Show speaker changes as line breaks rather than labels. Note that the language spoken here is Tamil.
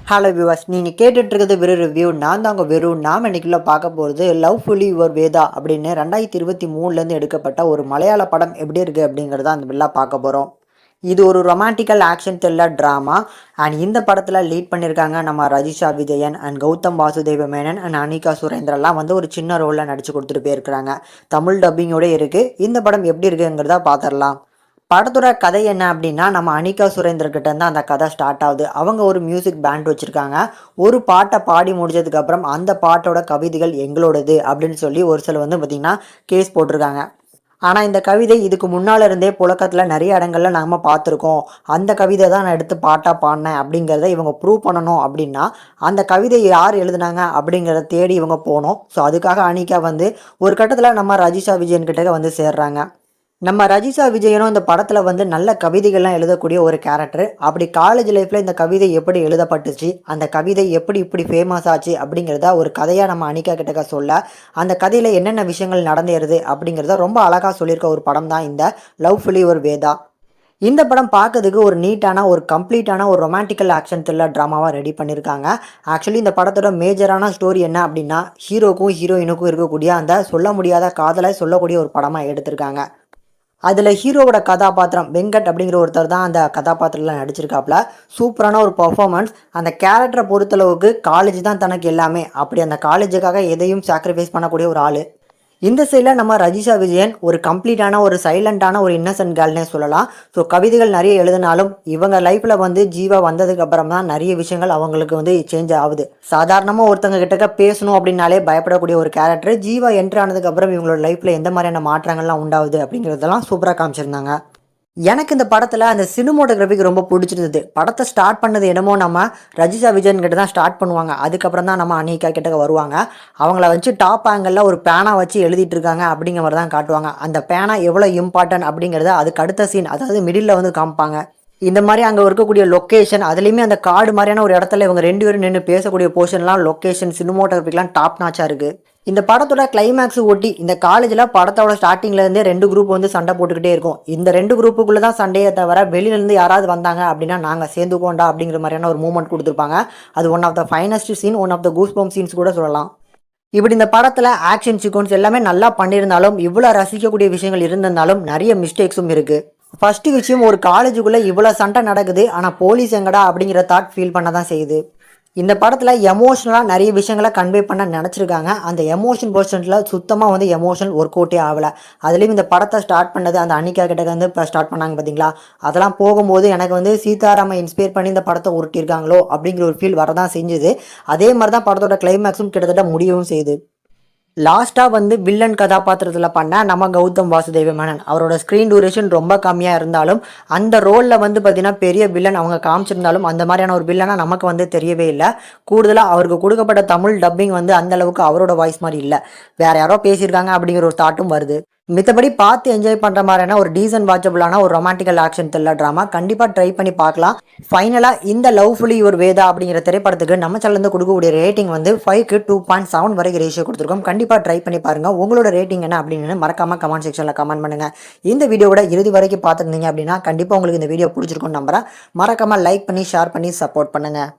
ஹலோ வியூவர்ஸ், நீங்கள் கேட்டுட்ருக்கிறது வெறும் ரிவ்யூ. நான் தான் உங்கள் வெறும். நாம் இன்னைக்குள்ள பார்க்க போகிறது லவ்ஃபுல்லி யுவர் வேதா அப்படின்னு 2023 எடுக்கப்பட்ட ஒரு மலையாள படம் எப்படி இருக்குது அப்படிங்கிறத அந்த பில்லாக பார்க்க போகிறோம். இது ஒரு ரொமான்டிக்கல் ஆக்ஷன் த்ரில்லர் ட்ராமா. அண்ட் இந்த படத்தில் லீட் பண்ணியிருக்காங்க நம்ம ரஜிஷா விஜயன் அண்ட் கௌதம் வாசுதேவ மேனன் அண்ட் அனிகா சுரேந்திரலாம் ஒரு சின்ன ரோலில் நடித்து கொடுத்துட்டு போயிருக்கிறாங்க. தமிழ் டப்பிங்கோடு இருக்குது. இந்த படம் எப்படி இருக்குங்கிறத பார்த்துடலாம். படத்தோட கதை என்ன அப்படின்னா, நம்ம அனிகா சுரேந்தர்கிட்ட இருந்து அந்த கதை ஸ்டார்ட் ஆகுது. அவங்க ஒரு மியூசிக் பேண்ட் வச்சுருக்காங்க. ஒரு பாட்டை பாடி முடிச்சதுக்கப்புறம் அந்த பாட்டோட கவிதைகள் எங்களோடது அப்படின்னு சொல்லி ஒரு சில பார்த்திங்கன்னா கேஸ் போட்டிருக்காங்க. ஆனால் இந்த கவிதை இதுக்கு முன்னால் இருந்தே புழக்கத்தில் நிறைய இடங்கள்ல நம்ம பார்த்துருக்கோம். அந்த கவிதை தான் நான் எடுத்து பாட்டாக பாடினேன் அப்படிங்கிறத இவங்க ப்ரூவ் பண்ணணும் அப்படின்னா அந்த கவிதையை யார் எழுதுனாங்க அப்படிங்கிறத தேடி இவங்க போனோம். ஸோ அதுக்காக அனிகா ஒரு கட்டத்தில் நம்ம ரஜிஷா விஜயன் கிட்ட சேர்றாங்க. நம்ம ரஜிஷா விஜயனும் இந்த படத்தில் நல்ல கவிதைகள்லாம் எழுதக்கூடிய ஒரு கேரக்டர். அப்படி காலேஜ் லைஃப்பில் இந்த கவிதை எப்படி எழுதப்பட்டுச்சு, அந்த கவிதை எப்படி இப்படி ஃபேமஸ் ஆச்சு அப்படிங்கிறத ஒரு கதையாக நம்ம அனிகா கிட்டக்க சொல்ல, அந்த கதையில் என்னென்ன விஷயங்கள் நடந்தேறுது அப்படிங்கிறத ரொம்ப அழகாக சொல்லியிருக்க ஒரு படம் தான் இந்த லவ்ஃபுல்லி யுவர் வேதா. இந்த படம் பார்க்கறதுக்கு ஒரு நீட்டான ஒரு கம்ப்ளீட்டான ஒரு ரொமான்டிக்கல் ஆக்ஷன் த்ரில்லர் ட்ராமாவாக ரெடி பண்ணியிருக்காங்க. ஆக்சுவலி இந்த படத்தோட மேஜரான ஸ்டோரி என்ன அப்படின்னா, ஹீரோக்கும் ஹீரோயினுக்கும் இருக்கக்கூடிய அந்த சொல்ல முடியாத காதலை சொல்லக்கூடிய ஒரு படமாக எடுத்திருக்காங்க. அதில் ஹீரோவோட கதாபாத்திரம் வெங்கட் அப்படிங்கிற ஒருத்தர் தான் அந்த கதாபாத்திரத்தில் நடிச்சிருக்காப்புல. சூப்பரான ஒரு பர்ஃபார்மன்ஸ். அந்த கேரக்டரை பொறுத்தளவுக்கு காலேஜ் தான் தனக்கு எல்லாமே, அப்படி அந்த காலேஜுக்காக எதையும் சாக்ரிஃபைஸ் பண்ணக்கூடிய ஒரு ஆள். இந்த சைடில் நம்ம ரஜிஷா விஜயன் ஒரு கம்ப்ளீட்டான ஒரு சைலண்டான ஒரு இன்னசென்ட் கேர்ள்னே சொல்லலாம். ஸோ கவிதைகள் நிறைய எழுதினாலும் இவங்க லைஃப்பில் ஜீவா வந்ததுக்கு அப்புறம் தான் நிறைய விஷயங்கள் அவங்களுக்கு சேஞ்ச் ஆகுது. சாதாரணமாக ஒருத்தங்க கிட்டக்க பேசணும் அப்படின்னாலே பயப்படக்கூடிய ஒரு கேரக்டர் ஜீவா என்ட்ரி ஆனதுக்கப்புறம் இவங்களோட லைஃப்பில் எந்த மாதிரியான மாற்றங்கள்லாம் உண்டாகுது அப்படிங்கிறதெல்லாம் சூப்பராக காமிச்சிருந்தாங்க. எனக்கு இந்த படத்தில் அந்த சினிமோட்டோகிராஃபிக்கு ரொம்ப பிடிச்சிருந்தது. படத்தை ஸ்டார்ட் பண்ணது என்னமோ நம்ம ரஜிஷா விஜயன் கிட்ட தான் ஸ்டார்ட் பண்ணுவாங்க. அதுக்கப்புறம் தான் நம்ம அனிகா கிட்ட வருவாங்க. அவங்கள வச்சு டாப் ஆங்கிளில் ஒரு பேனா வச்சு எழுதிட்டு இருக்காங்க அப்படிங்கிற மாதிரி தான் காட்டுவாங்க. அந்த பேனா எவ்வளோ இம்பார்ட்டன்ட் அப்படிங்கிறத அதுக்கு அடுத்த சீன், அதாவது மிடில் காமிப்பாங்க. இந்த மாதிரி அங்கே இருக்கக்கூடிய லொக்கேஷன், அதுலேயுமே அந்த காடு மாதிரியான ஒரு இடத்துல இவங்க ரெண்டு பேரும் நின்று பேசக்கூடிய போர்ஷன்லாம் லொக்கேஷன் சினிமோட்டோகிராஃபிக்லாம் டாப் நாச்சாக இருக்குது. இந்த படத்தோட கிளைமேக்ஸ் ஒட்டி இந்த காலேஜில் படத்தோட ஸ்டார்டிங்லேருந்தே ரெண்டு குரூப் சண்டை போட்டுக்கிட்டே இருக்கும். இந்த ரெண்டு குரூப்புக்குள்ளே தான் சண்டையை தவிர வெளியிலேருந்து யாராவது வந்தாங்க அப்படின்னா நாங்கள் சேர்ந்துக்கோண்டா அப்படிங்கிற மாதிரியான ஒரு மூமெண்ட் கொடுத்துருப்பாங்க. அது one of the finest scene, one of the goose bump scenes கூட சொல்லலாம். இப்படி இந்த படத்தில் ஆக்ஷன் சீக்வன்ஸ் எல்லாமே நல்லா பண்ணியிருந்தாலும், இவ்வளோ ரசிக்கக்கூடிய விஷயங்கள் இருந்திருந்தாலும் நிறைய மிஸ்டேக்ஸும் இருக்குது. ஃபஸ்ட்டு விஷயம், ஒரு காலேஜுக்குள்ளே இவ்வளோ சண்டை நடக்குது, ஆனால் போலீஸ் எங்கடா அப்படிங்கிற தாட் ஃபீல் பண்ண தான் செய்யுது. இந்த படத்தில் எமோஷ்னலாக நிறைய விஷயங்களை கன்வே பண்ண நினச்சிருக்காங்க. அந்த எமோஷன் பர்சன்ட்டில் சுத்தமாக எமோஷனல் ஒர்க் அவுட்டே ஆகலை. அதுலேயும் இந்த படத்தை ஸ்டார்ட் பண்ணது அந்த அனிகா கிட்ட இப்போ ஸ்டார்ட் பண்ணாங்க பார்த்தீங்களா, அதெல்லாம் போகும்போது எனக்கு சீதாராமை இன்ஸ்பயர் பண்ணி இந்த படத்தை உருட்டியிருக்காங்களோ அப்படிங்கிற ஒரு ஃபீல் வரதான் செஞ்சுது. அதே மாதிரி தான் படத்தோட கிளைமேக்ஸும் கிட்டத்தட்ட முடியவும் செய்யுது. லாஸ்ட்டாக வில்லன் கதாபாத்திரத்தில் பண்ண நம்ம கௌதம் வாசுதேவ மேனன் அவரோட ஸ்க்ரீன் டூரேஷன் ரொம்ப கம்மியாக இருந்தாலும் அந்த ரோலில் பார்த்தீங்கன்னா பெரிய வில்லன் அவங்க காமிச்சிருந்தாலும் அந்த மாதிரியான ஒரு வில்லனாக நமக்கு தெரியவே இல்லை. கூடுதலாக அவருக்கு கொடுக்கப்பட்ட தமிழ் டப்பிங் அந்த அளவுக்கு அவரோட வாய்ஸ் மாதிரி இல்லை, வேறு யாரோ பேசியிருக்காங்க அப்படிங்கிற ஒரு தாட்டும் வருது. மித்தபடி பார்த்து என்ஜாய் பண்ணுற மாதிரியான ஒரு டீசன்ட் வாட்சபிளான ஒரு ரொமான்டிக்கல் ஆக்ஷன் த்ரில்லர் ட்ராமா கண்டிப்பாக ட்ரை பண்ணி பார்க்கலாம். ஃபைனலாக இந்த லவ்ஃபுல்லி யுவர் வேதா அப்படிங்கிற திரைப்படத்துக்கு நம்ம சேனல்லேருந்து கொடுக்கக்கூடிய ரேட்டிங் 5க்கு 2.7 வரைக்கும் ரேஷியோ கொடுத்துருக்கோம். கண்டிப்பாக ட்ரை பண்ணி பாருங்கள். உங்களோட ரேட்டிங் என்ன அப்படின்னு மறக்காமல் கமெண்ட் செக்ஷனில் கமெண்ட் பண்ணுங்கள். இந்த வீடியோட இறுதி வரைக்கும் பார்த்துருந்தீங்க அப்படின்னா கண்டிப்பாக உங்களுக்கு இந்த வீடியோ பிடிச்சிருக்கும்னு நம்புறேன். மறக்காமல் லைக் பண்ணி ஷேர் பண்ணி சப்போர்ட் பண்ணுங்கள்.